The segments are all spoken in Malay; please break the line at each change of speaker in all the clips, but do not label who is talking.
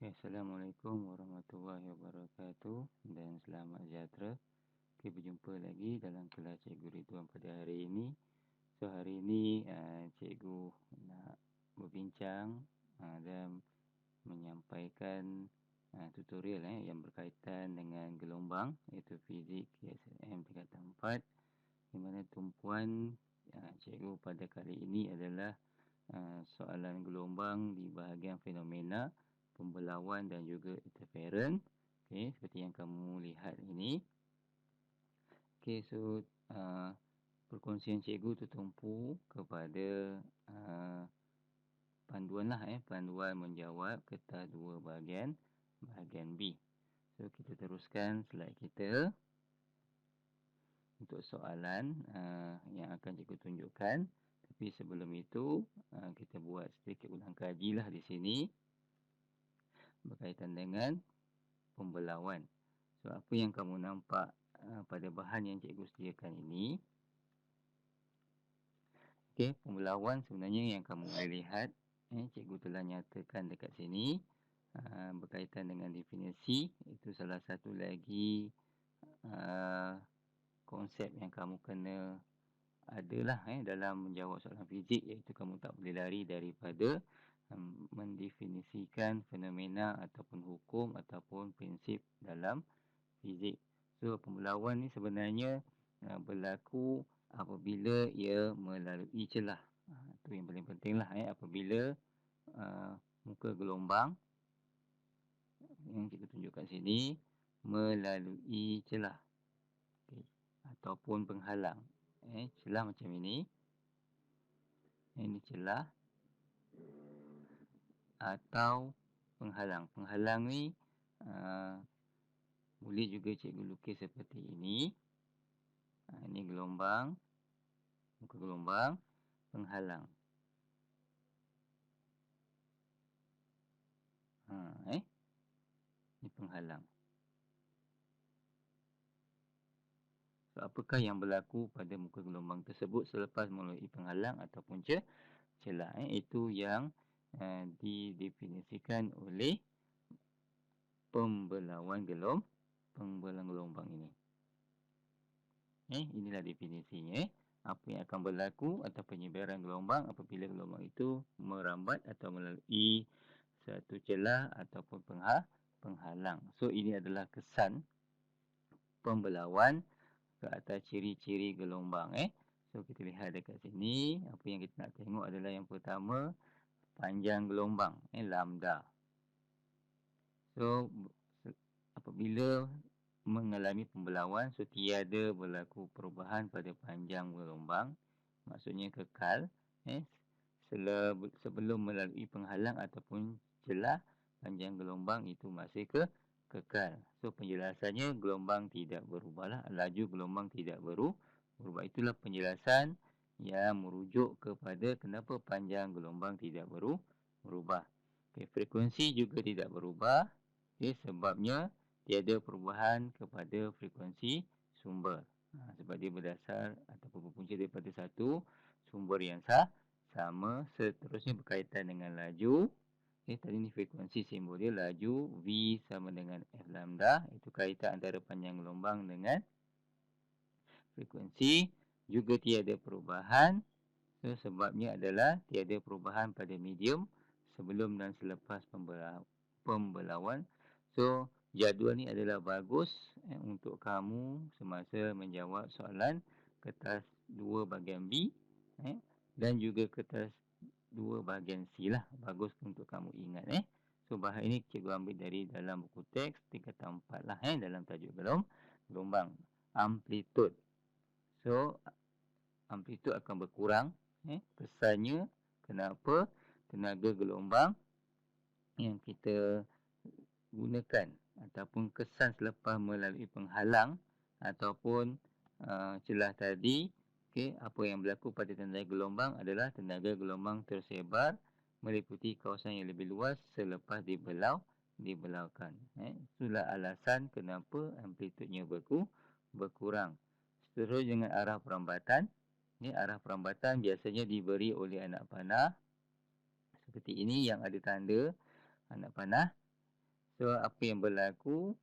Assalamualaikum warahmatullahi wabarakatuh dan selamat sejahtera. Berjumpa lagi dalam kelas Cikgu Ridwan pada hari ini. So hari ini cikgu nak berbincang dan menyampaikan tutorial yang berkaitan dengan gelombang, iaitu fizik KSM tingkatan 4, di mana tumpuan cikgu pada kali ini adalah soalan gelombang di bahagian fenomena, pembelauan dan juga interference. Okey, seperti yang kamu lihat ini. Okey, so perkongsian cikgu tertumpu kepada panduan panduan menjawab kertas 2 bahagian B. So kita teruskan slide kita untuk soalan yang akan cikgu tunjukkan. Tapi sebelum itu kita buat sedikit ulang kajilah di sini berkaitan dengan pembelauan. So apa yang kamu nampak pada bahan yang cikgu sediakan ini. Okey, pembelauan sebenarnya yang kamu boleh lihat, cikgu telah nyatakan dekat sini berkaitan dengan definisi. Itu salah satu lagi konsep yang kamu kena adalah dalam menjawab soalan fizik, iaitu kamu tak boleh lari daripada mendefinisikan fenomena ataupun hukum ataupun prinsip dalam fizik. So pembelauan ni sebenarnya berlaku apabila ia melalui celah. Itu yang paling pentinglah apabila muka gelombang yang kita tunjukkan sini melalui celah. Okay. Ataupun penghalang. Celah macam ini. Ini celah atau penghalang. Penghalang ni boleh juga cikgu lukis seperti ini. Ini gelombang, muka gelombang, penghalang. Ini penghalang. So, apakah yang berlaku pada muka gelombang tersebut selepas melalui penghalang ataupun celah? Itu yang didefinisikan oleh pembelauan gelombang ini. Inilah definisinya. Apa yang akan berlaku atau penyebaran gelombang apabila gelombang itu merambat atau melalui satu celah ataupun penghalang. So ini adalah kesan pembelauan ke atas ciri-ciri gelombang. So kita lihat dekat sini, apa yang kita nak tengok adalah yang pertama, panjang gelombang, lambda. So apabila mengalami pembelauan, so tiada berlaku perubahan pada panjang gelombang, maksudnya kekal. Sebelum melalui penghalang ataupun celah, panjang gelombang itu masih kekal. So penjelasannya gelombang tidak berubahlah, laju gelombang tidak berubah. Itulah penjelasan yang merujuk kepada kenapa panjang gelombang tidak berubah. Frekuensi juga tidak berubah. Sebabnya tiada perubahan kepada frekuensi sumber. Sebab dia berdasar ataupun berpunca daripada satu sumber yang sama. Seterusnya berkaitan dengan laju. Tadi ni frekuensi simbol dia, laju V sama dengan F lambda. Itu kaitan antara panjang gelombang dengan frekuensi. Juga tiada perubahan. So, sebabnya adalah tiada perubahan pada medium sebelum dan selepas pembelauan. So, jadual ni adalah bagus untuk kamu semasa menjawab soalan kertas 2 bahagian B dan juga kertas 2 bahagian C lah. Bagus untuk kamu ingat. So bahagian ini cikgu ambil dari dalam buku teks tingkatan 4 lah dalam tajuk gelombang. Amplitude. So amplitude akan berkurang. Kesannya kenapa? Tenaga gelombang yang kita gunakan ataupun kesan selepas melalui penghalang ataupun celah tadi. Apa yang berlaku pada tenaga gelombang adalah tenaga gelombang tersebar meliputi kawasan yang lebih luas selepas dibelaukan. Itulah alasan kenapa amplitudenya berkurang. Seterusnya dengan arah perambatan. Arah perambatan biasanya diberi oleh anak panah. Seperti ini yang ada tanda anak panah. So, apa yang berlaku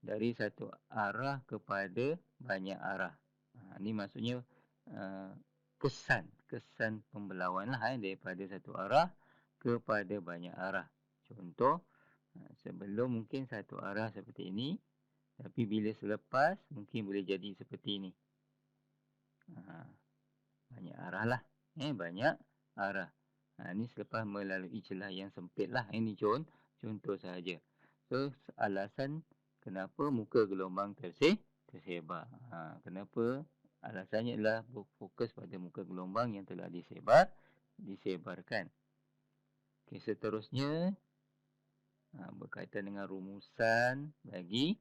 dari satu arah kepada banyak arah. Ini maksudnya uh, kesan pembelauan lah daripada satu arah kepada banyak arah. Contoh, sebelum mungkin satu arah seperti ini, tapi bila selepas mungkin boleh jadi seperti ini. Banyak arah lah. Banyak arah. Ini selepas melalui celah yang sempit lah. Ini contoh sahaja. So, alasan kenapa muka gelombang tersebar. Kenapa? Alasannya adalah berfokus pada muka gelombang yang telah disebarkan. Okay, seterusnya, berkaitan dengan rumusan bagi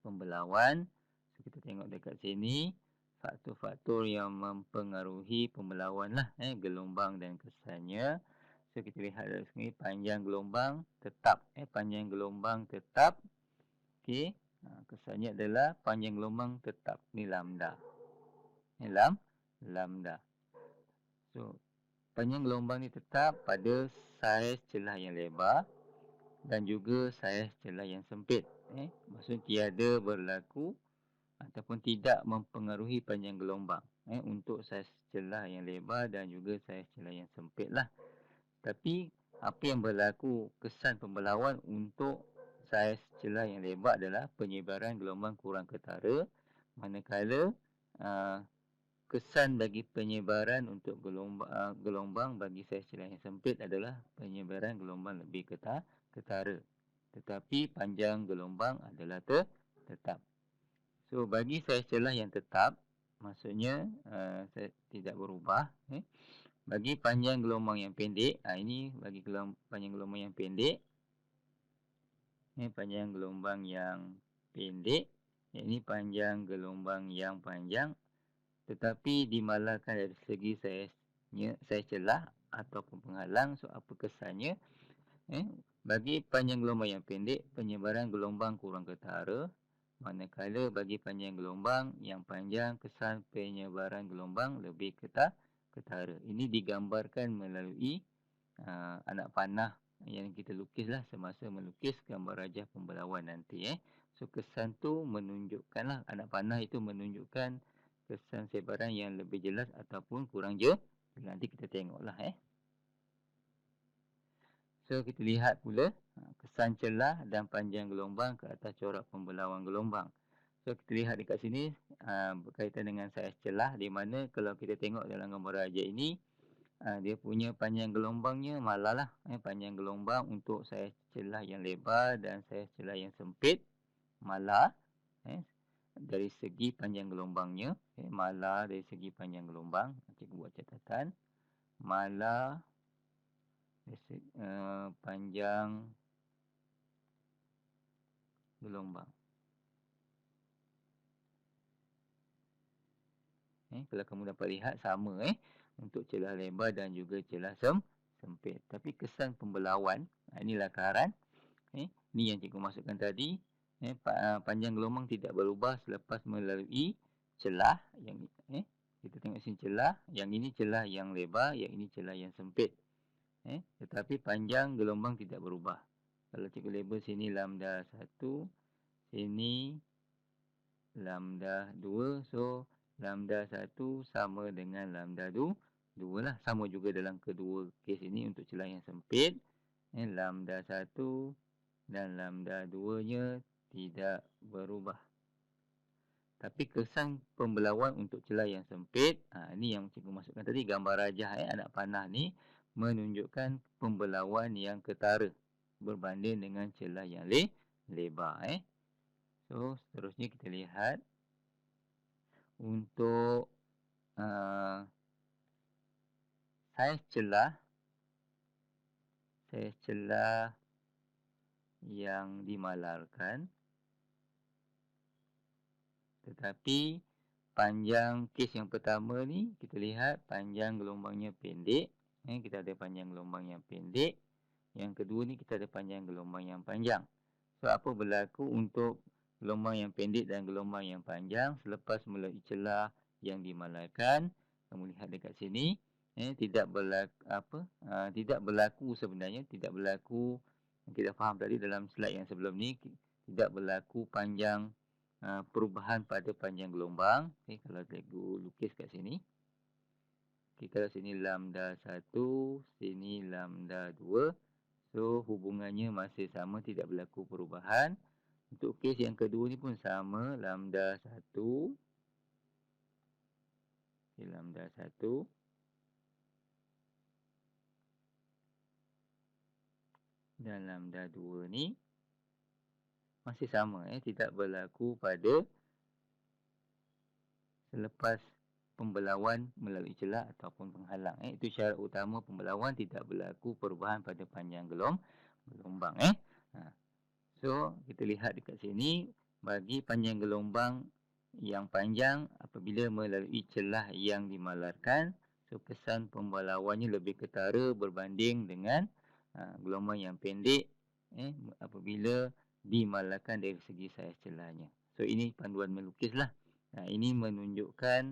pembelauan. So, kita tengok dekat sini. Faktor-faktor yang mempengaruhi pembelauan lah, gelombang dan kesannya. So, kita lihat dari sini panjang gelombang tetap. Panjang gelombang tetap. Okey. Kesannya adalah panjang gelombang tetap. Ni lambda. Lambda. So, panjang gelombang ni tetap pada saiz celah yang lebar dan juga saiz celah yang sempit. Maksudnya tiada berlaku ataupun tidak mempengaruhi panjang gelombang untuk saiz celah yang lebar dan juga saiz celah yang sempit lah. Tapi apa yang berlaku kesan pembelauan untuk saiz celah yang lebar adalah penyebaran gelombang kurang ketara, manakala kesan bagi penyebaran untuk gelombang bagi saiz celah yang sempit adalah penyebaran gelombang lebih ketara. Tetapi panjang gelombang adalah tetap. So, bagi saiz celah yang tetap, maksudnya tidak berubah. Bagi panjang gelombang yang pendek, ini bagi panjang gelombang yang pendek. Panjang gelombang yang pendek. Ini panjang gelombang yang panjang. Tetapi dimalahkan dari segi saiz celah ataupun penghalang. So, apa kesannya? Bagi panjang gelombang yang pendek, penyebaran gelombang kurang ketara. Manakala bagi panjang gelombang yang panjang, kesan penyebaran gelombang lebih ketara. Ini digambarkan melalui anak panah yang kita lukislah semasa melukis gambar rajah pembelauan nanti. So, kesan tu menunjukkanlah, anak panah itu menunjukkan kesan sebaran yang lebih jelas ataupun kurang je. Nanti kita tengoklah. So, kita lihat pula kesan celah dan panjang gelombang ke atas corak pembelauan gelombang. So, kita lihat dekat sini berkaitan dengan saiz celah, di mana kalau kita tengok dalam gambar rajah ini, dia punya panjang gelombangnya malah lah. Panjang gelombang untuk saiz celah yang lebar dan saiz celah yang sempit malah. Dari segi panjang gelombangnya, malah dari segi panjang gelombang, cikgu buat catatan, malah panjang gelombang. Kalau kamu dapat lihat sama untuk celah lebar dan juga celah sempit. Tapi kesan pembelauan, inilah lakaran. Ni yang cikgu masukkan tadi. Panjang gelombang tidak berubah selepas melalui celah. Yang kita tengok sini celah. Yang ini celah yang lebar, yang ini celah yang sempit. Tetapi panjang gelombang tidak berubah. Kalau cikgu label sini lambda 1, sini lambda 2. So, lambda 1 sama dengan lambda 2 lah. Sama juga dalam kedua kes ini untuk celah yang sempit. Lambda 1 dan lambda 2-nya tidak berubah. Tapi kesan pembelauan untuk celah yang sempit, ini yang cikgu masukkan tadi, gambar rajah anak panah ni menunjukkan pembelauan yang ketara berbanding dengan celah yang lebar. So, seterusnya kita lihat untuk saiz celah yang dimalarkan. Tetapi panjang kes yang pertama ni, kita lihat panjang gelombangnya pendek. Kita ada panjang gelombang yang pendek. Yang kedua ni kita ada panjang gelombang yang panjang. So, apa berlaku untuk gelombang yang pendek dan gelombang yang panjang selepas melalui celah yang dimalarkan? Kamu lihat dekat sini, tidak berlaku sebenarnya, tidak berlaku Kita faham tadi dalam slide yang sebelum ni, tidak berlaku panjang perubahan pada panjang gelombang. Okay, kalau cikgu lukis kat sini. Okay, kalau sini lambda 1, sini lambda 2. So, hubungannya masih sama, tidak berlaku perubahan. Untuk kes yang kedua ni pun sama, lambda 1. Okay, lambda 1. Dan lambda 2 ni masih sama, tidak berlaku pada selepas pembelauan melalui celah ataupun penghalang. Itu syarat utama pembelauan, tidak berlaku perubahan pada panjang gelombang. So, kita lihat dekat sini, bagi panjang gelombang yang panjang apabila melalui celah yang dimalarkan, so kesan pembelauannya lebih ketara berbanding dengan gelombang yang pendek apabila dimalarkan dari segi saiz celahnya. So, ini panduan melukis lah. Ini menunjukkan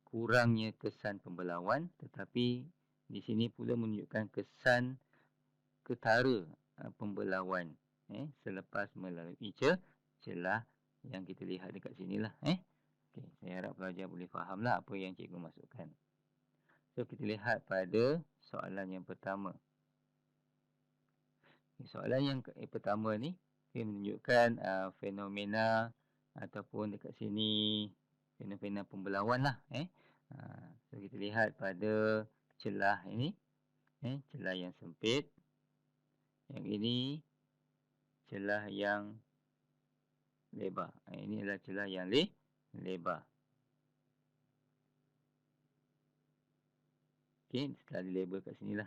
kurangnya kesan pembelauan, tetapi di sini pula menunjukkan kesan ketara pembelauan selepas melalui celah yang kita lihat dekat sinilah. Okay, saya harap pelajar boleh fahamlah apa yang cikgu masukkan. So, kita lihat pada soalan yang pertama. Soalan yang pertama ni menunjukkan fenomena ataupun dekat sini fenomena pembelauan lah. So, kita lihat pada celah ini, celah yang sempit. Yang ini celah yang lebar. Ini adalah celah yang lebar. Okey, setelah dilabel kat sinilah.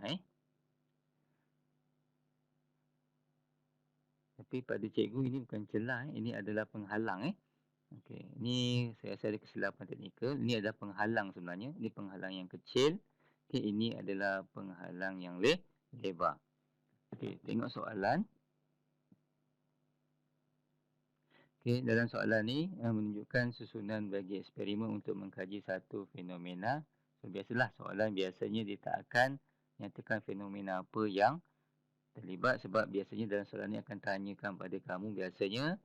Tapi pada cikgu ini bukan celah. Ini adalah penghalang. Okey, ini saya rasa ada kesilapan teknikal. Ini adalah penghalang sebenarnya. Ini penghalang yang kecil. Okey, ini adalah penghalang yang lebar. Okey, tengok soalan. Okay, dalam soalan ni menunjukkan susunan bagi eksperimen untuk mengkaji satu fenomena. So, biasalah soalan biasanya dia tak akan nyatakan fenomena apa yang terlibat, sebab biasanya dalam soalan ni akan tanyakan pada kamu biasanya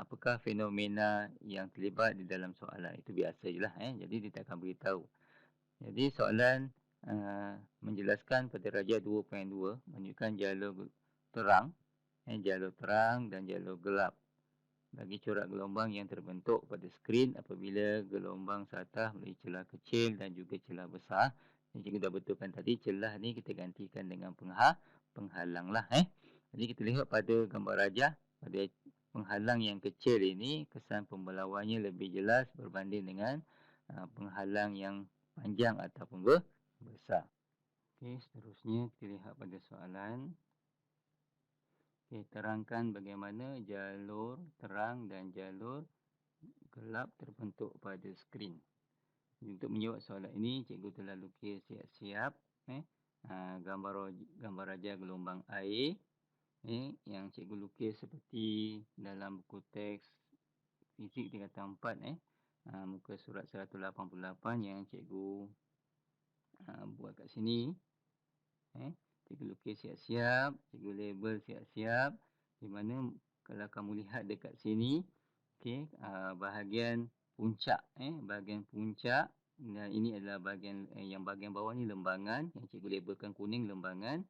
apakah fenomena yang terlibat di dalam soalan. Itu biasa je lah. Jadi dia tak akan beritahu. Jadi soalan menjelaskan pada darjah 2.2 menunjukkan jalur terang, jalur terang dan jalur gelap bagi corak gelombang yang terbentuk pada skrin apabila gelombang satah melalui celah kecil dan juga celah besar. Cikgu dah betulkan tadi, celah ni kita gantikan dengan penghalang lah. Jadi kita lihat pada gambar rajah, pada penghalang yang kecil ini, kesan pembelauannya lebih jelas berbanding dengan penghalang yang panjang ataupun besar. Okey, seterusnya kita lihat pada soalan. Okay, terangkan bagaimana jalur terang dan jalur gelap terbentuk pada skrin. Untuk menjawab soalan ini, cikgu telah lukis siap-siap gambar raja gelombang air yang cikgu lukis seperti dalam buku teks fizik tingkatan 4 muka surat 188 yang cikgu buat kat sini. Cikgu lukis siap-siap, cikgu label siap-siap. Di mana kalau kamu lihat dekat sini, okey, bahagian puncak, bahagian puncak, dan ini adalah bahagian yang bahagian bawah ni lembangan, yang cikgu labelkan kuning lembangan,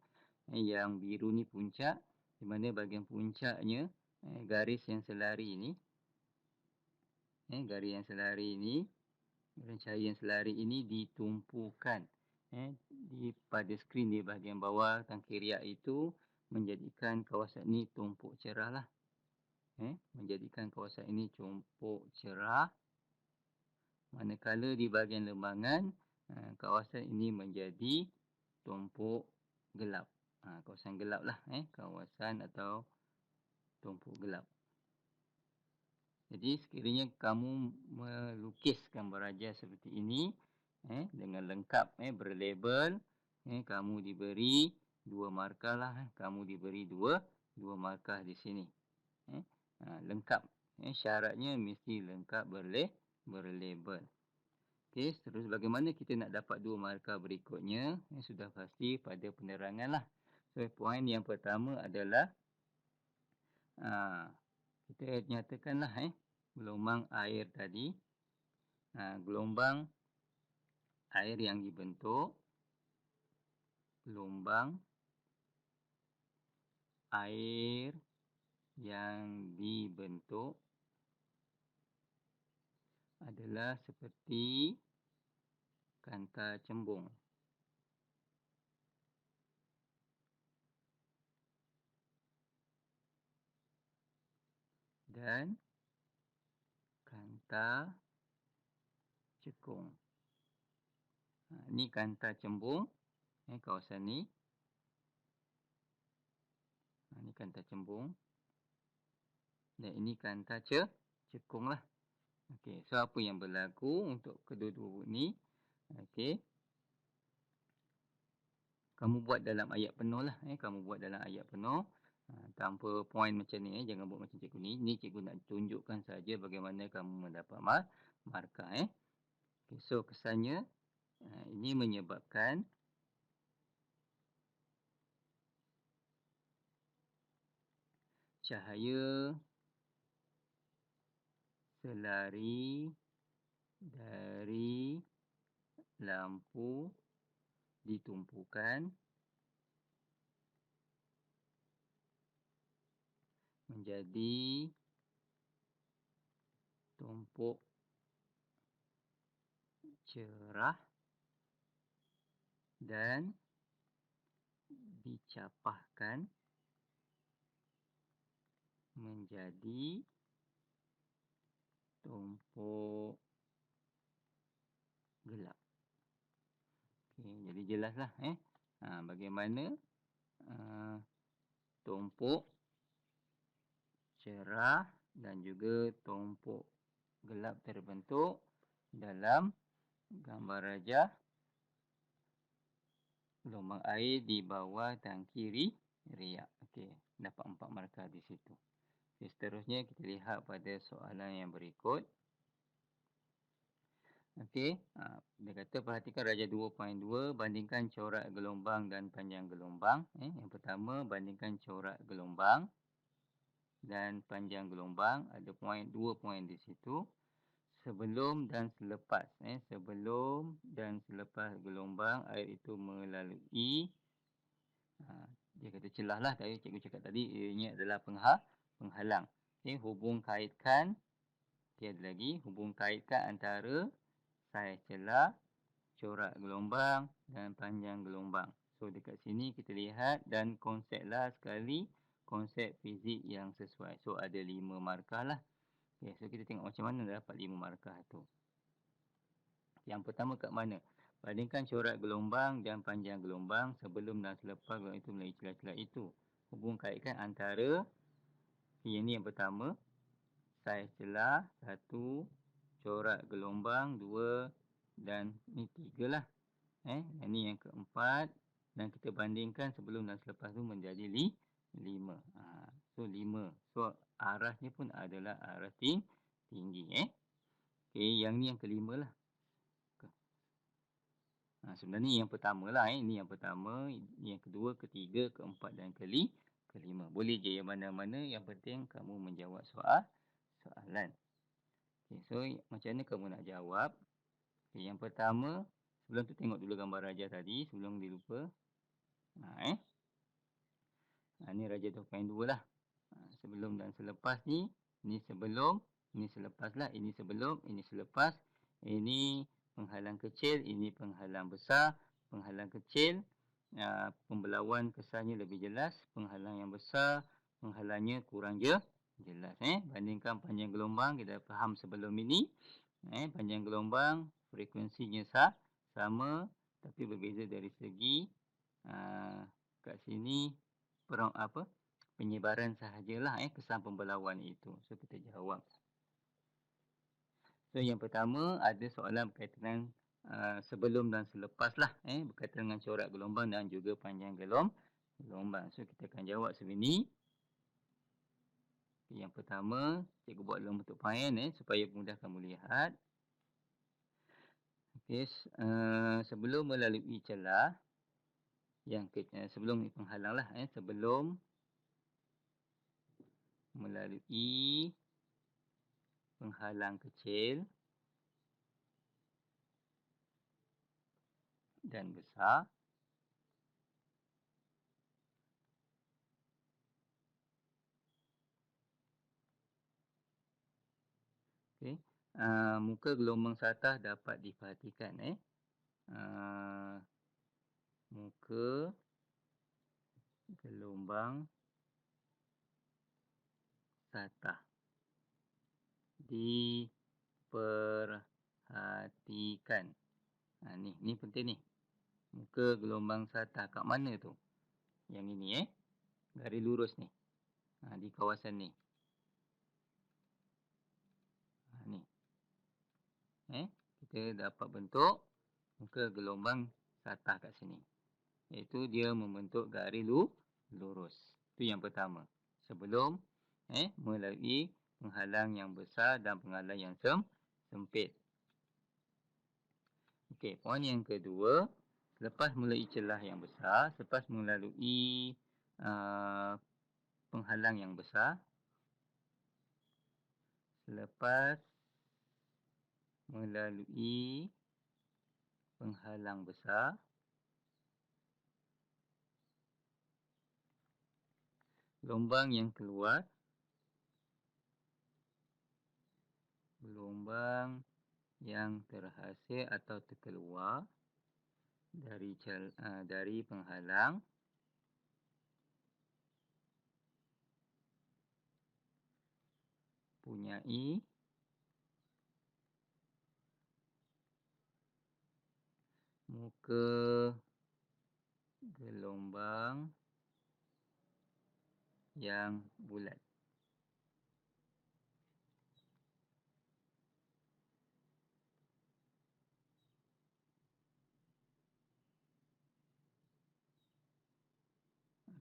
yang biru ni puncak. Di mana bahagian puncaknya garis yang selari ni, garis yang selari ni, garis cahaya yang selari ini ditumpukan pada skrin di bahagian bawah tangki riak itu, menjadikan kawasan ini tumpuk cerah lah. Menjadikan kawasan ini tumpuk cerah. Manakala di bahagian lembangan, kawasan ini menjadi tumpuk gelap. Kawasan gelap lah. Kawasan atau tumpuk gelap. Jadi sekiranya kamu melukis gambar raja seperti ini, dengan lengkap, berlabel, kamu diberi 2 markah lah. Kamu diberi 2 markah di sini. Lengkap. Syaratnya mesti lengkap berlabel. Okey, terus bagaimana kita nak dapat dua markah berikutnya? Sudah pasti pada penerangan lah. So, poin yang pertama adalah kita nyatakanlah gelombang air tadi. Gelombang air yang dibentuk, gelombang air yang dibentuk adalah seperti kanta cembung. Dan kanta cekung. Ini kanta cembung, kawasan ni. Ini kanta cembung. Dan ini kanta cekung lah. Okey, so apa yang berlaku untuk kedua-dua ni? Okey. Kamu buat dalam ayat penuh lah. Kamu buat dalam ayat penuh. Tanpa poin macam ni. Jangan buat macam cikgu ni. Ni cikgu nak tunjukkan saja bagaimana kamu mendapat markah. Okay, so kesannya ini menyebabkan cahaya selari dari lampu ditumpukan menjadi tumpuk cerah dan dicapahkan menjadi tumpuk gelap. Okay, jadi jelaslah bagaimana tumpuk cerah dan juga tumpuk gelap terbentuk dalam gambar rajah gelombang air di bawah tangki riak. Okey, dapat 4 markah di situ. Okay, seterusnya kita lihat pada soalan yang berikut. Okey, dia kata perhatikan rajah 2.2 bandingkan corak gelombang dan panjang gelombang. Yang pertama bandingkan corak gelombang dan panjang gelombang. Ada 2 poin di situ. Sebelum dan selepas. Sebelum dan selepas gelombang air itu melalui dia kata celah lah. Tadi cikgu cakap tadi ini adalah penghalang. Hubung kaitkan. Tiada lagi. Hubung kaitkan antara saiz celah, corak gelombang dan panjang gelombang. So dekat sini kita lihat dan konseplah sekali konsep fizik yang sesuai. So ada 5 markah lah. Okay, so kita tengok macam mana dapat 5 markah tu. Yang pertama kat mana? Bandingkan corak gelombang dan panjang gelombang sebelum dan selepas gelombang itu melalui celah-celah itu. Hubung kaitkan antara ini yang pertama, saiz celah 1, corak gelombang 2 dan ni 3 lah. Ini yang keempat dan kita bandingkan sebelum dan selepas tu menjadi 5. So 5. So arahnya pun adalah arah tinggi. Okay, yang ni yang kelima lah. Sebenarnya yang pertama lah. Ini yang pertama, yang kedua, ketiga, keempat dan kelima. Boleh je yang mana-mana. Yang penting kamu menjawab soalan. Okay, so macam mana kamu nak jawab? Okay, yang pertama, sebelum tu tengok dulu gambar rajah tadi. Sebelum dilupa. Ni rajah 2.2 lah. Sebelum dan selepas ni. Ini sebelum, ini selepas lah. Ini sebelum, ini selepas. Ini penghalang kecil, ini penghalang besar. Penghalang kecil, pembelauan kesannya lebih jelas. Penghalang yang besar, penghalangnya kurang jelas. Bandingkan panjang gelombang, kita faham sebelum ini. Panjang gelombang, frekuensinya sama. Tapi berbeza dari segi kat sini penyebaran sahajalah kesan pembelauan itu. So kita jawab. So yang pertama ada soalan berkaitan dengan sebelum dan selepas lah. Berkaitan dengan corak gelombang dan juga panjang gelombang. So kita akan jawab sebegini. Yang pertama, cikgu buat dalam bentuk paen supaya mudah kamu lihat. Okey, sebelum melalui celah sebelum ni penghalang lah, sebelum melalui penghalang kecil dan besar, okey, muka gelombang satah dapat diperhatikan, muka gelombang satah diperhatikan. Ni penting ni. Muka gelombang satah kat mana tu? Yang ini garis lurus ni. Di kawasan ni. Ni. Kita dapat bentuk muka gelombang satah kat sini. Iaitu dia membentuk garis lurus. Itu yang pertama. Sebelum melalui penghalang yang besar dan penghalang yang sempit. Okey, poin yang kedua, selepas melalui celah yang besar, selepas melalui penghalang yang besar, selepas melalui penghalang besar, gelombang yang keluar, gelombang yang terhasil atau terkeluar dari penghalang punyai muka gelombang yang bulat.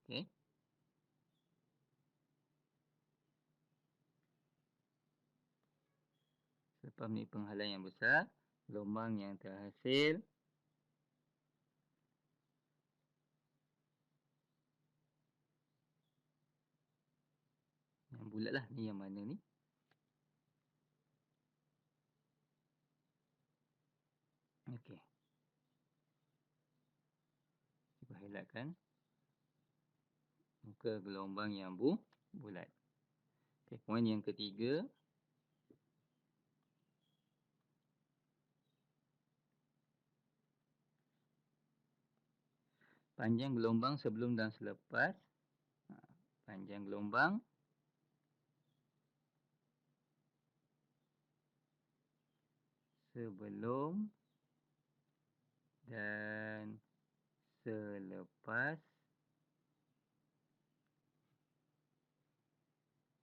Okey. Selepas ni penghalang yang besar, gelombang yang terhasil yang bulat lah. Ni yang mana ni? Okey. Cuba highlightkan muka gelombang yang bulat. Okey, poin yang ketiga, panjang gelombang sebelum dan selepas. Panjang gelombang sebelum dan selepas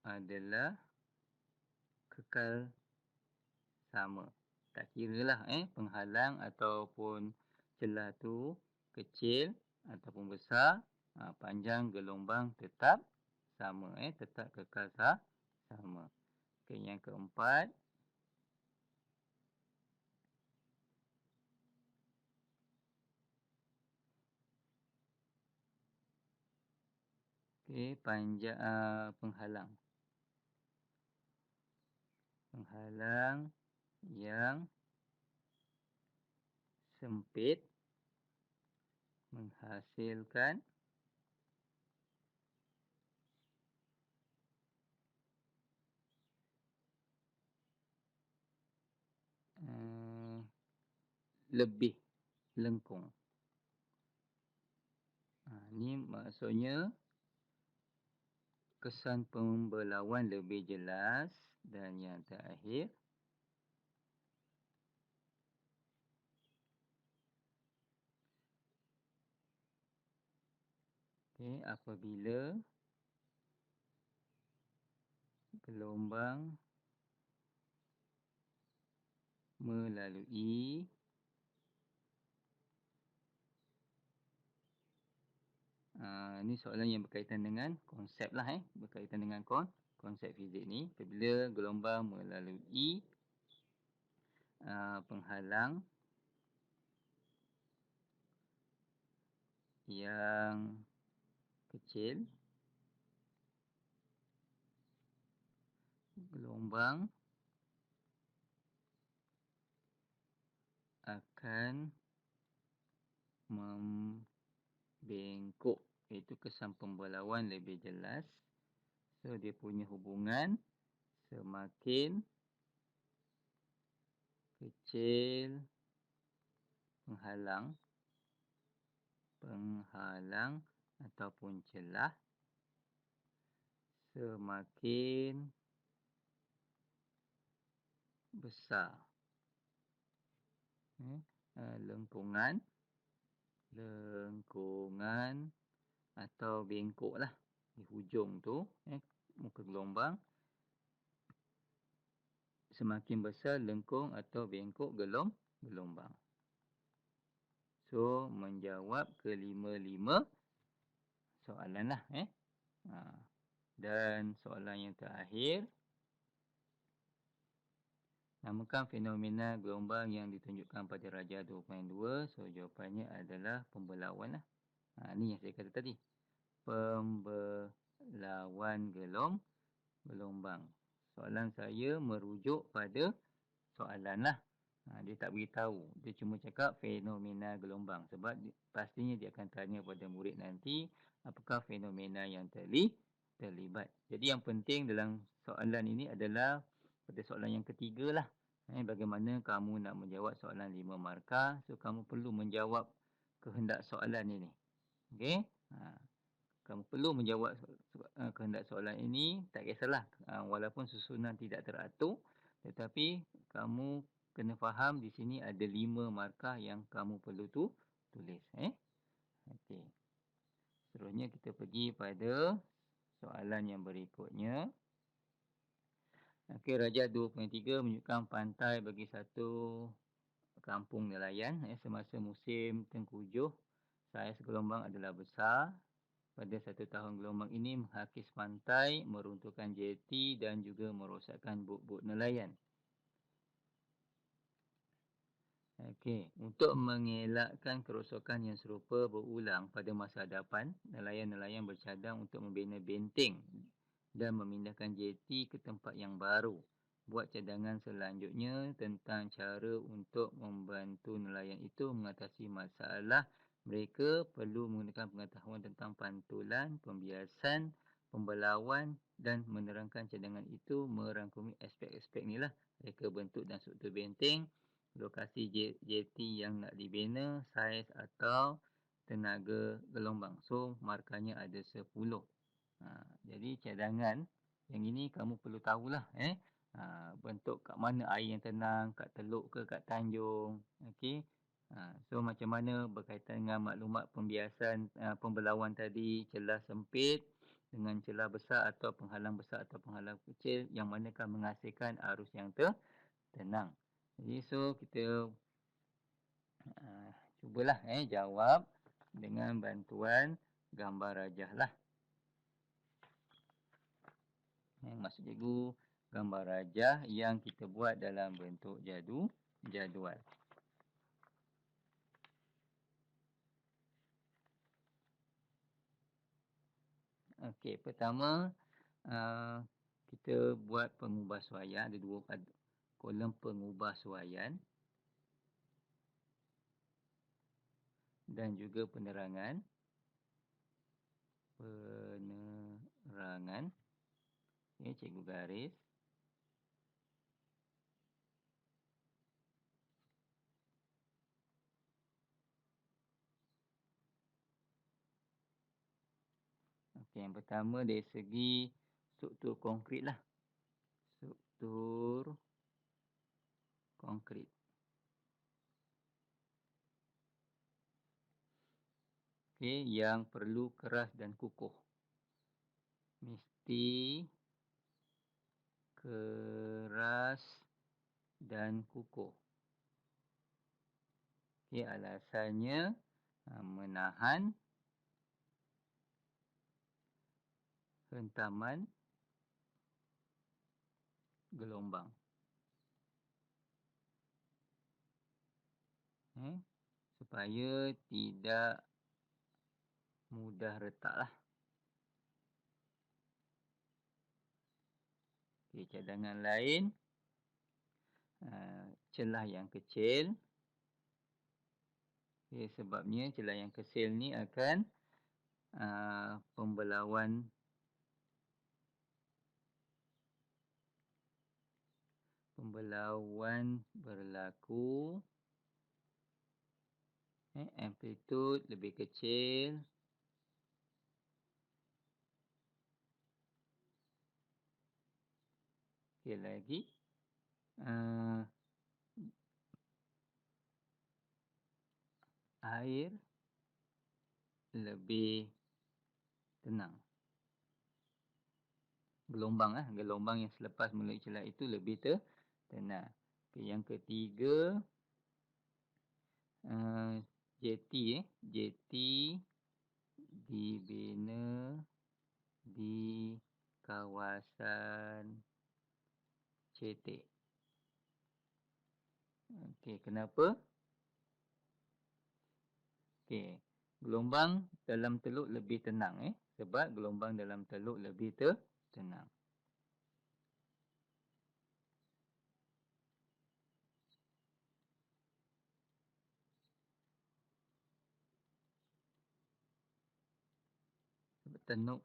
adalah kekal sama. Tak kiralah penghalang ataupun celah tu kecil ataupun besar, panjang gelombang tetap sama, tetap kekal sama. Okey, yang keempat, panjang penghalang. Penghalang yang sempit menghasilkan lebih lengkung. Ni maksudnya kesan pembelauan lebih jelas. Dan yang terakhir, apabila gelombang melalui ni soalan yang berkaitan dengan konsep lah, berkaitan dengan konsep fizik ni. Apabila gelombang melalui penghalang yang kecil, gelombang akan membengkok, iaitu kesan pemberlawan lebih jelas. So dia punya hubungan semakin kecil penghalang ataupun celah, semakin besar lengkungan atau bengkok lah di hujung tu, muka gelombang. Semakin besar lengkung atau bengkok gelombang. So menjawab kelima-lima soalan lah. Dan soalan yang terakhir, namakan fenomena gelombang yang ditunjukkan pada rajah 2.2. So jawapannya adalah pembelawan lah. Ni yang saya kata tadi. Pembelawan gelombang. Soalan saya merujuk pada soalan lah. Dia tak beritahu. Dia cuma cakap fenomena gelombang. Sebab pastinya dia akan tanya pada murid nanti, apakah fenomena yang terlibat. Jadi yang penting dalam soalan ini adalah pada soalan yang ketiga lah. Bagaimana kamu nak menjawab soalan 5 markah. So kamu perlu menjawab kehendak soalan ini. Okey. Kamu perlu menjawab kehendak soalan ini. Tak kisahlah, walaupun susunan tidak teratur, tetapi kamu kena faham di sini ada 5 markah yang kamu perlu tulis. Okey. Seterusnya kita pergi pada soalan yang berikutnya. Okey, Rajah 2.3 menunjukkan pantai bagi satu kampung nelayan semasa musim tengkujuh. Saiz gelombang adalah besar. Pada satu tahun gelombang ini menghakis pantai, meruntuhkan jeti dan juga merosakkan bot-bot nelayan. Okey, untuk mengelakkan kerosakan yang serupa berulang pada masa hadapan, nelayan-nelayan bercadang untuk membina benteng dan memindahkan jeti ke tempat yang baru. Buat cadangan selanjutnya tentang cara untuk membantu nelayan itu mengatasi masalah. Mereka perlu menggunakan pengetahuan tentang pantulan, pembiasan, pembelawan dan menerangkan cadangan itu merangkumi aspek-aspek ni lah. Reka bentuk dan struktur benteng, lokasi jeti yang nak dibina, saiz atau tenaga gelombang. So markahnya ada 10. Jadi cadangan yang ini kamu perlu tahulah. Bentuk kat mana air yang tenang, kat teluk ke kat tanjung. Okey. So macam mana berkaitan dengan maklumat pembiasan pembelawan tadi, celah sempit dengan celah besar atau penghalang besar atau penghalang kecil yang manakah menghasilkan arus yang tenang. Jadi so kita cubalah jawab dengan bantuan gambar rajah lah. Maksud cikgu, gambar rajah yang kita buat dalam bentuk jadual. Okey, pertama kita buat pengubahsuaian. Ada 2 kolom pengubahsuaian dan juga penerangan. Okey, cikgu garis. Okey, yang pertama dari segi struktur konkrit lah. Struktur konkrit. Okey, yang perlu keras dan kukuh. Mesti keras dan kukuh. Okey, alasannya menahan hentaman gelombang. Supaya tidak mudah retaklah. Okey, cadangan lain, celah yang kecil. Okey, sebabnya celah yang kecil ni akan pembelauan berlaku, amplitude lebih kecil. Okey, lagi air lebih tenang. Gelombang yang selepas melalui celah itu lebih tenang. Okay, yang ketiga, jeti dibina di kawasan cetek. Okey, kenapa? Okey, gelombang dalam teluk lebih tenang sebab gelombang dalam teluk lebih tenang.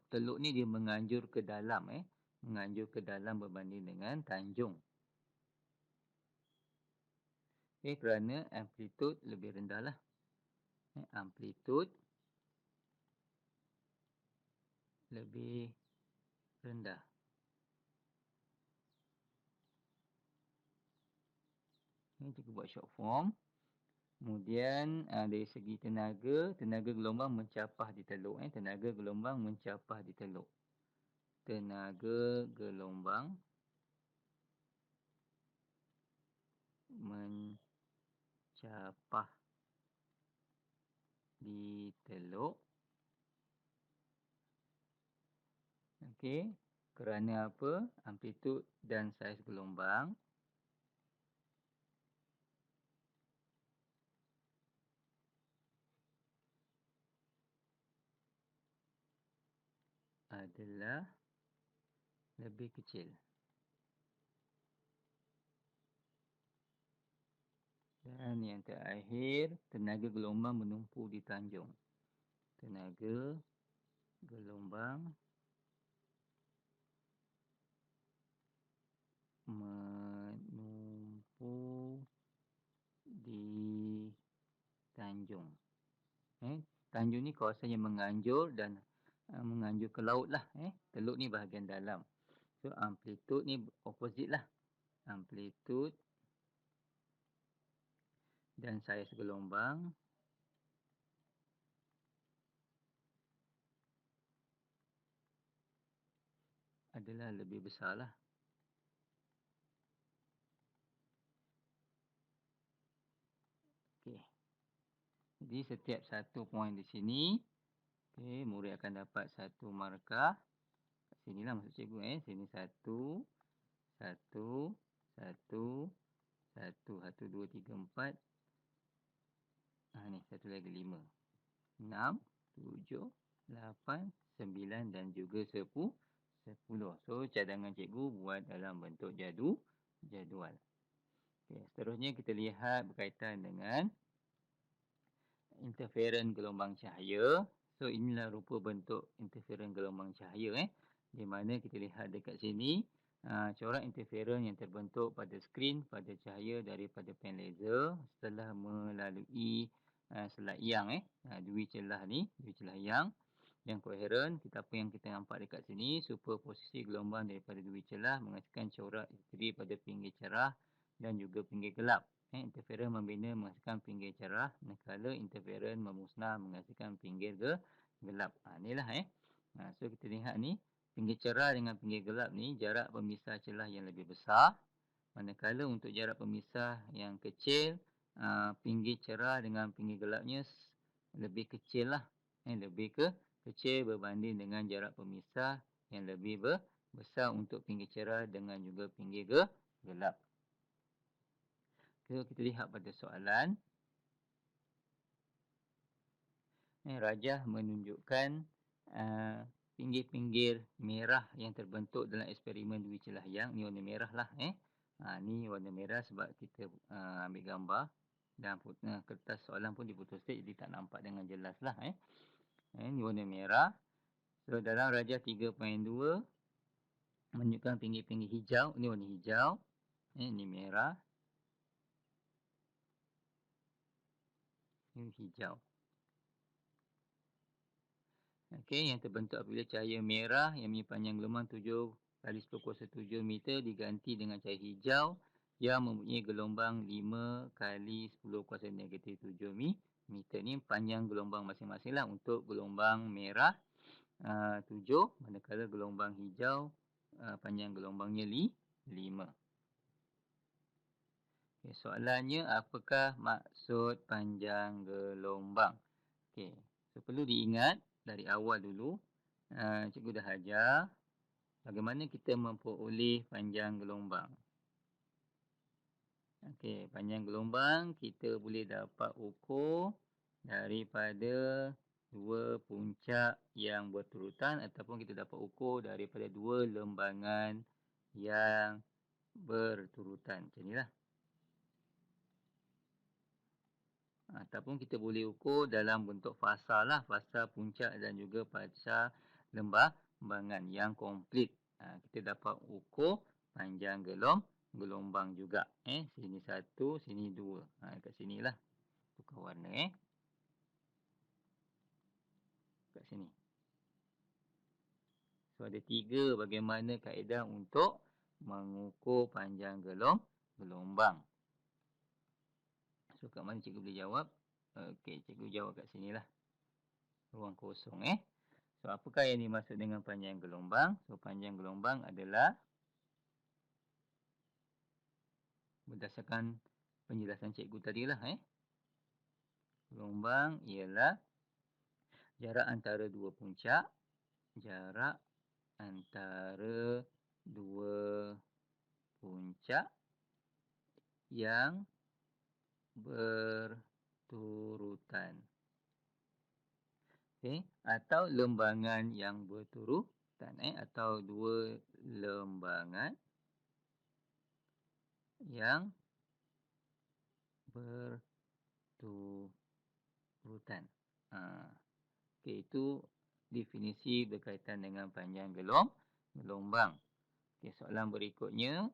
Teluk ni dia menganjur ke dalam berbanding dengan tanjung. Okey, kerana amplitude lebih rendah lah. Amplitude lebih rendah. Ini kita buat short form. Kemudian dari segi tenaga gelombang mencapah di teluk. Tenaga gelombang mencapah di teluk. Tenaga gelombang mencapah di teluk. Okey, kerana apa? Amplitude dan saiz gelombang adalah lebih kecil. Dan yang terakhir, tenaga gelombang menumpu di tanjung. Tenaga gelombang menumpu di tanjung. Tanjung ni kawasan yang menganjur dan menganjur ke laut lah. Teluk ni bahagian dalam. So amplitude ni opposite lah. Amplitude dan saiz gelombang adalah lebih besar lah. Okey. Jadi setiap satu poin di sini, murid akan dapat satu markah. Kat sinilah maksud cikgu. Sini satu, satu, satu, satu, satu, dua, tiga, empat. Ni satu lagi 5. 6, 7, 8, 9 dan juga 10. So cadangan cikgu buat dalam bentuk jadual. Okay, seterusnya kita lihat berkaitan dengan interferon gelombang cahaya. So inilah rupa bentuk interferon gelombang cahaya di mana kita lihat dekat sini corak interferon yang terbentuk pada skrin pada cahaya daripada pen laser setelah melalui selat yang dua celah yang koheren. Apa yang kita nampak dekat sini, superposisi gelombang daripada dua celah menghasilkan corak isteri pada pinggir cerah dan juga pinggir gelap. Interferon membina menghasilkan pinggir cerah, manakala interferon memusnah menghasilkan pinggir gelap. Inilah so kita lihat ni, pinggir cerah dengan pinggir gelap ni jarak pemisah celah yang lebih besar, manakala untuk jarak pemisah yang kecil, pinggir cerah dengan pinggir gelapnya lebih kecil lah. Lebih kecil berbanding dengan jarak pemisah yang lebih besar untuk pinggir cerah dengan juga pinggir gelap. So, kita lihat pada soalan. Rajah menunjukkan uh, pinggir-pinggir merah yang terbentuk dalam eksperimen Dwi Celahyang. Ni warna merah lah. Ni warna merah sebab kita ambil gambar dan kertas soalan pun diputus jadi tak nampak dengan jelas lah. Ni warna merah. So dalam rajah 3.2 menunjukkan pinggir-pinggir hijau. Ni warna hijau. Ni merah. Ni hijau. Okey, yang terbentuk apabila cahaya merah yang mempunyai panjang gelombang 7 kali 10 kuasa 7 meter diganti dengan cahaya hijau yang mempunyai gelombang 5 kali 10 kuasa negatif 7 meter. Ni panjang gelombang masing-masing lah untuk gelombang merah 7, manakala gelombang hijau panjang gelombangnya 5. Okay, soalannya, apakah maksud panjang gelombang? Okey, so perlu diingat dari awal dulu, cikgu dah ajar bagaimana kita memperoleh panjang gelombang. Okey, panjang gelombang kita boleh dapat ukur daripada dua puncak yang berturutan ataupun kita dapat ukur daripada dua lembangan yang berturutan. Macam inilah. Ataupun kita boleh ukur dalam bentuk fasa lah. Fasa puncak dan juga fasa lembangan yang komplit. Kita dapat ukur panjang gelombang juga. Sini satu, sini dua. Kat sini lah. Tukar warna. Kat sini. So ada 3 bagaimana kaedah untuk mengukur panjang gelombang. So kat mana cikgu boleh jawab? Okey, cikgu jawab kat sini lah. Ruang kosong. So apakah yang dimaksud dengan panjang gelombang? So panjang gelombang adalah berdasarkan penjelasan cikgu tadi lah. Gelombang ialah jarak antara dua puncak. Jarak antara dua puncak yang berturutan. Okay. Atau lembangan yang berturutan. Atau dua lembangan yang berturutan. Okay, itu definisi berkaitan dengan panjang gelombang. Okay, soalan berikutnya.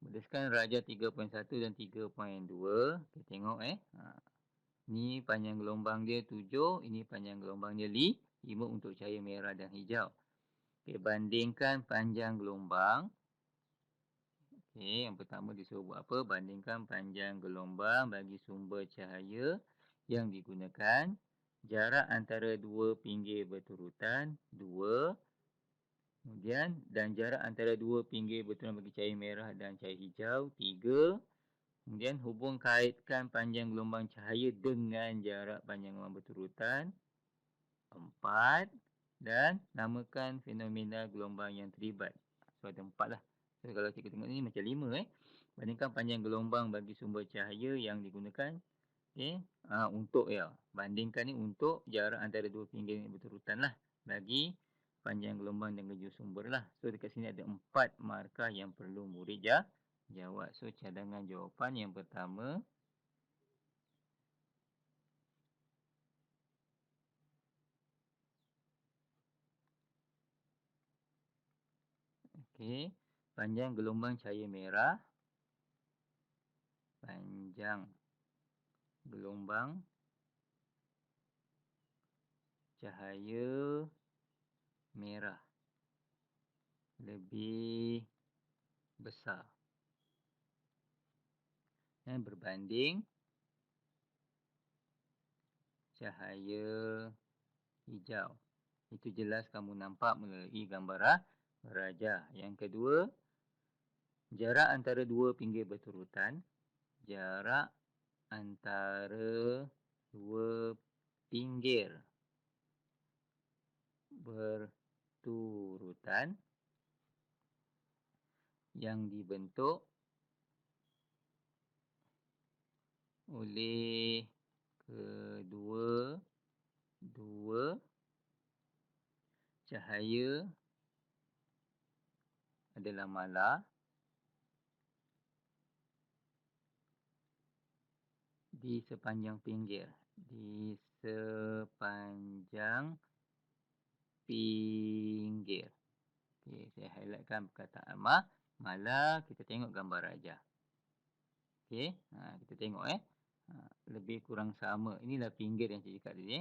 Berdasarkan rajah 3.1 dan 3.2. Kita tengok ni panjang gelombang dia 7. Ini panjang gelombang dia 5 untuk cahaya merah dan hijau. Okay, bandingkan panjang gelombang. Okay, yang pertama disuruh buat apa? Bandingkan panjang gelombang bagi sumber cahaya yang digunakan. Jarak antara dua pinggir berturutan 2. Kemudian dan jarak antara dua pinggir berturutan bagi cahaya merah dan cahaya hijau 3. Kemudian hubung kaitkan panjang gelombang cahaya dengan jarak panjang gelombang berturutan 4. Dan namakan fenomena gelombang yang terlibat. So ada 4 lah. So kalau kita tengok ni macam 5. Bandingkan panjang gelombang bagi sumber cahaya yang digunakan. Untuk bandingkan ni untuk jarak antara dua pinggir yang berturutan lah. Bagi panjang gelombang dan juga sumber lah. So dekat sini ada 4 markah yang perlu murid jawab. So cadangan jawapan yang pertama. Okey. Panjang gelombang cahaya merah. Panjang gelombang cahaya merah lebih besar dan berbanding cahaya hijau. Itu jelas kamu nampak melalui gambar rajah. Yang kedua, jarak antara dua pinggir berturutan. Jarak antara dua pinggir berturutan yang dibentuk oleh kedua 2 cahaya adalah malar di sepanjang pinggir. Di sepanjang pinggir. Okey, saya highlightkan perkataan malar. Kita tengok gambar rajah. Okey, kita tengok lebih kurang sama. Inilah pinggir yang saya cakap tadi.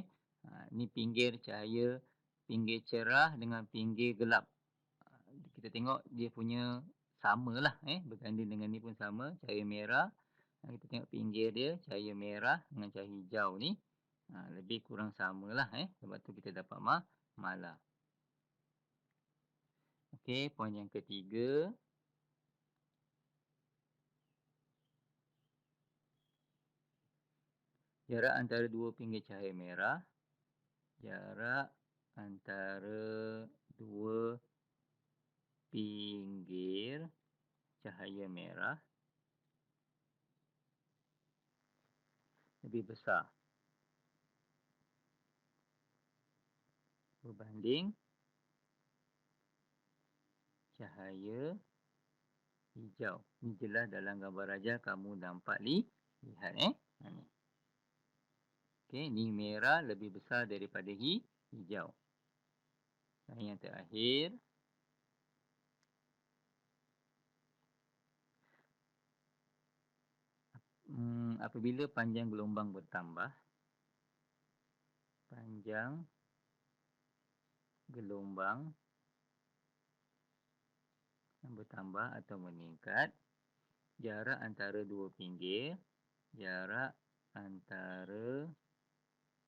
Ini pinggir cahaya, pinggir cerah dengan pinggir gelap. Kita tengok dia punya samalah, berganding dengan ni pun sama, cahaya merah. Kita tengok pinggir dia, cahaya merah dengan cahaya hijau ni. Lebih kurang samalah, sebab tu kita dapat malar. Okey, poin yang ketiga. Jarak antara dua pinggir cahaya merah. Jarak antara dua pinggir cahaya merah lebih besar berbanding cahaya hijau. Ini jelas dalam gambar rajah kamu dapat lihat. Ni. Okey, ni merah lebih besar daripada hijau. Dan yang terakhir, apabila panjang gelombang bertambah, panjang gelombang yang bertambah atau meningkat, jarak antara dua pinggir, jarak antara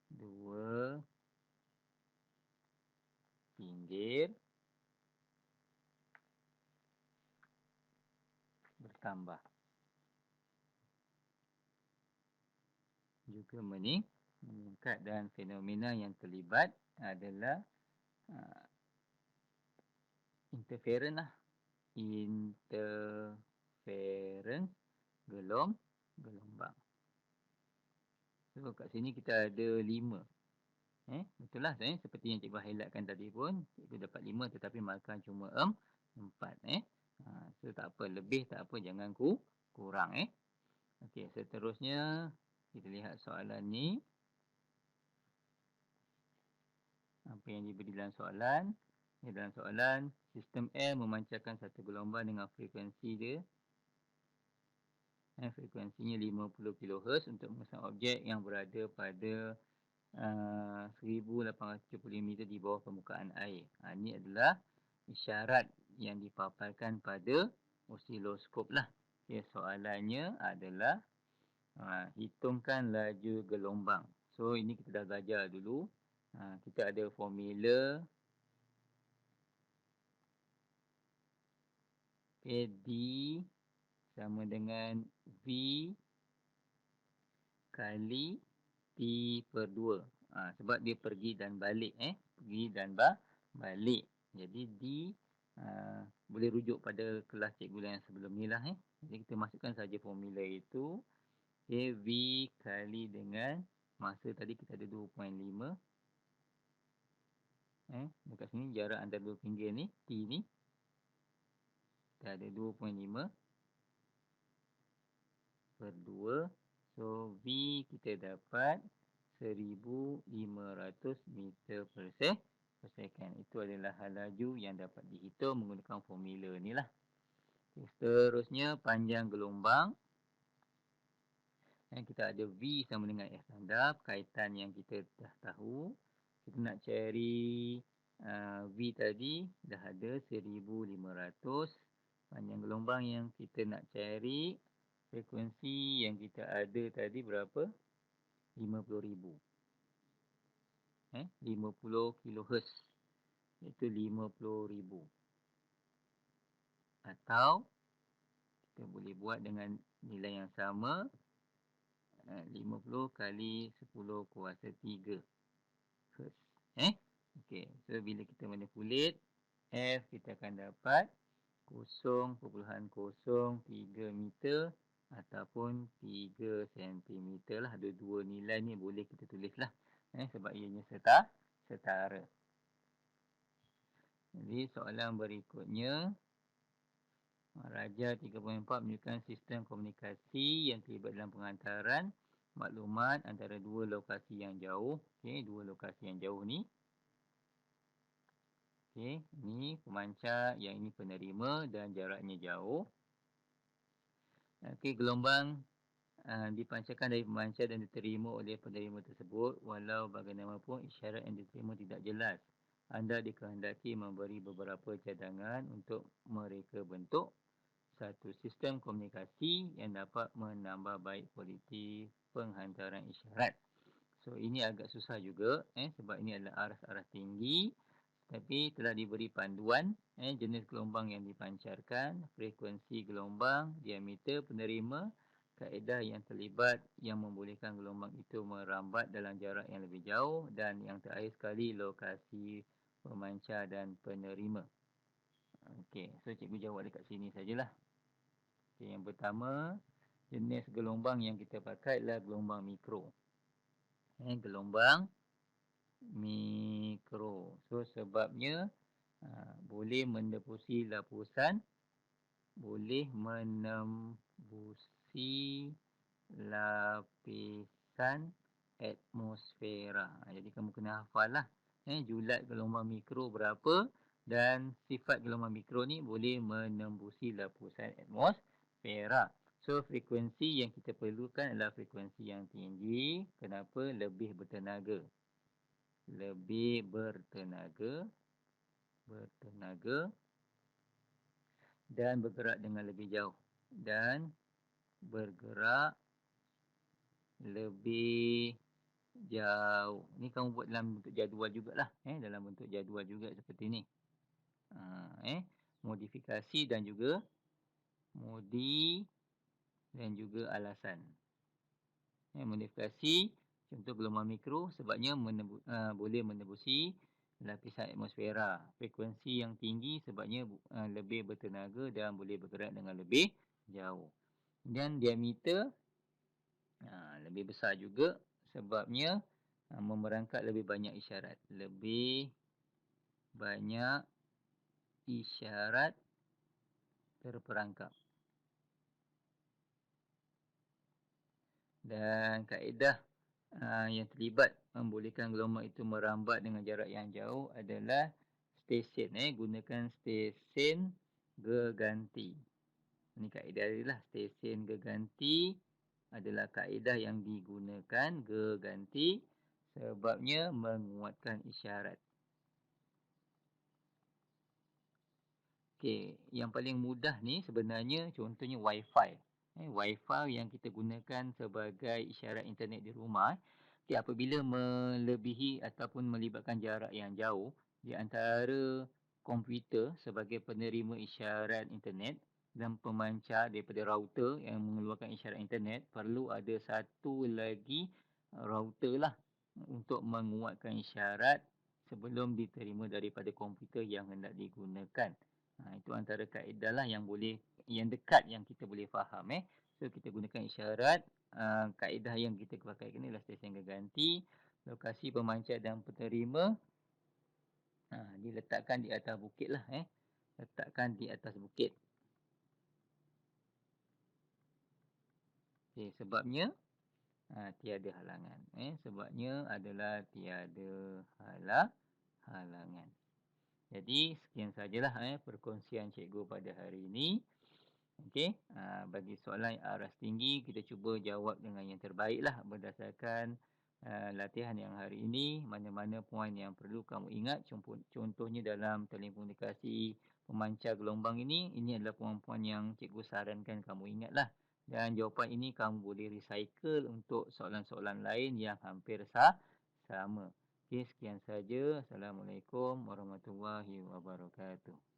dua pinggir bertambah. Juga meningkat, dan fenomena yang terlibat adalah interference lah. Interference gelombang. So kat sini kita ada 5. Betul lah seperti yang cikgu highlightkan tadi pun, cikgu dapat 5 tetapi markah cuma 4. So tak apa, lebih tak apa, jangan kurang. Okey, seterusnya kita lihat soalan ni. Apa yang diberi dalam soalan? Dalam soalan, sistem air memancarkan satu gelombang dengan frekuensi dia. Frekuensinya 50 kHz untuk memesan objek yang berada pada 1875 meter di bawah permukaan air. Ini adalah isyarat yang dipaparkan pada osiloskop lah. Okay, soalannya adalah hitungkan laju gelombang. So ini kita dah belajar dulu. Kita ada formula. Okay, D sama dengan V kali T per 2. Sebab dia pergi dan balik. Pergi dan balik. Jadi D boleh rujuk pada kelas cikgu yang sebelum ni lah. Jadi kita masukkan saja formula itu. Okay, V kali dengan masa tadi kita ada 2.5. Dekat sini jarak antara dua pinggir ni, T ni. Kita ada 2.5 per 2. So, V kita dapat 1500 meter per second. Itu adalah laju yang dapat dihitung menggunakan formula ni lah. Seterusnya, panjang gelombang. Kita ada V sama dengan F standar. Kaitan yang kita dah tahu. Kita nak cari V tadi dah ada 1500. Panjang gelombang yang kita nak cari, frekuensi yang kita ada tadi berapa? 50,000. 50 kHz. Iaitu 50,000. Atau kita boleh buat dengan nilai yang sama. 50 kali 10 kuasa 3 Hz. Okey, so bila kita manipulate, F kita akan dapat 0.03 meter ataupun 3 cm lah. Ada dua nilai ni boleh kita tulis lah. sebab ianya setara. Jadi soalan berikutnya, Raja 3.4 menunjukkan sistem komunikasi yang terlibat dalam penghantaran maklumat antara dua lokasi yang jauh. Okey, dua lokasi yang jauh ni. Okey, ini pemancar, yang ini penerima dan jaraknya jauh. Okey, gelombang dipancarkan dari pemancar dan diterima oleh penerima tersebut walau bagaimanapun isyarat yang diterima tidak jelas. Anda dikehendaki memberi beberapa cadangan untuk mereka bentuk satu sistem komunikasi yang dapat menambah baik kualiti penghantaran isyarat. So ini agak susah juga sebab ini adalah aras-aras tinggi, tapi telah diberi panduan jenis gelombang yang dipancarkan, frekuensi gelombang, diameter penerima, kaedah yang terlibat yang membolehkan gelombang itu merambat dalam jarak yang lebih jauh, dan yang terakhir sekali lokasi pemancar dan penerima. Okey, so cikgu jawab dekat sini sajalah. Okay, yang pertama, jenis gelombang yang kita pakai adalah gelombang mikro. Gelombang mikro. So sebabnya boleh menembusi lapisan, boleh menembusi lapisan atmosfera. Jadi kamu kena hafal lah julat gelombang mikro berapa, dan sifat gelombang mikro ni boleh menembusi lapisan atmosfera. So frekuensi yang kita perlukan adalah frekuensi yang tinggi. Kenapa? Lebih bertenaga. Lebih bertenaga dan bergerak dengan lebih jauh, dan bergerak lebih jauh. Ni kamu buat dalam bentuk jadual jugalah, dalam bentuk jadual juga seperti ni. Modifikasi dan juga alasan. Modifikasi, contoh gelombang mikro sebabnya boleh menembusi lapisan atmosfera. Frekuensi yang tinggi sebabnya lebih bertenaga dan boleh bergerak dengan lebih jauh. Dan diameter lebih besar juga sebabnya memerangkap lebih banyak isyarat. Lebih banyak isyarat terperangkap. Dan kaedah yang terlibat membolehkan gelombang itu merambat dengan jarak yang jauh adalah stesen. Gunakan stesen geganti. Ini kaedah dia lah. Stesen geganti adalah kaedah yang digunakan, geganti, sebabnya menguatkan isyarat. Okey, yang paling mudah ni sebenarnya contohnya Wi-Fi. Wi-Fi yang kita gunakan sebagai isyarat internet di rumah. Okay, apabila melebihi ataupun melibatkan jarak yang jauh di antara komputer sebagai penerima isyarat internet dan pemancar daripada router yang mengeluarkan isyarat internet, perlu ada satu lagi router lah untuk menguatkan isyarat sebelum diterima daripada komputer yang hendak digunakan. Itu antara kaedah lah yang dekat yang kita boleh faham. So kita gunakan isyarat. Kaedah yang kita pakai ni adalah stesen geganti. Lokasi pemancar dan penerima diletakkan di atas bukit lah. Letakkan di atas bukit. Okay, sebabnya tiada halangan. Sebabnya adalah tiada halangan. Jadi sekian sajalah perkongsian cikgu pada hari ini. Okey, bagi soalan yang aras tinggi, kita cuba jawab dengan yang terbaiklah berdasarkan latihan yang hari ini. Mana-mana poin yang perlu kamu ingat, contohnya dalam telekomunikasi pemancar gelombang ini adalah poin-poin yang cikgu sarankan kamu ingatlah. Dan jawapan ini kamu boleh recycle untuk soalan-soalan lain yang hampir sama. Okey, sekian saja. Assalamualaikum warahmatullahi wabarakatuh.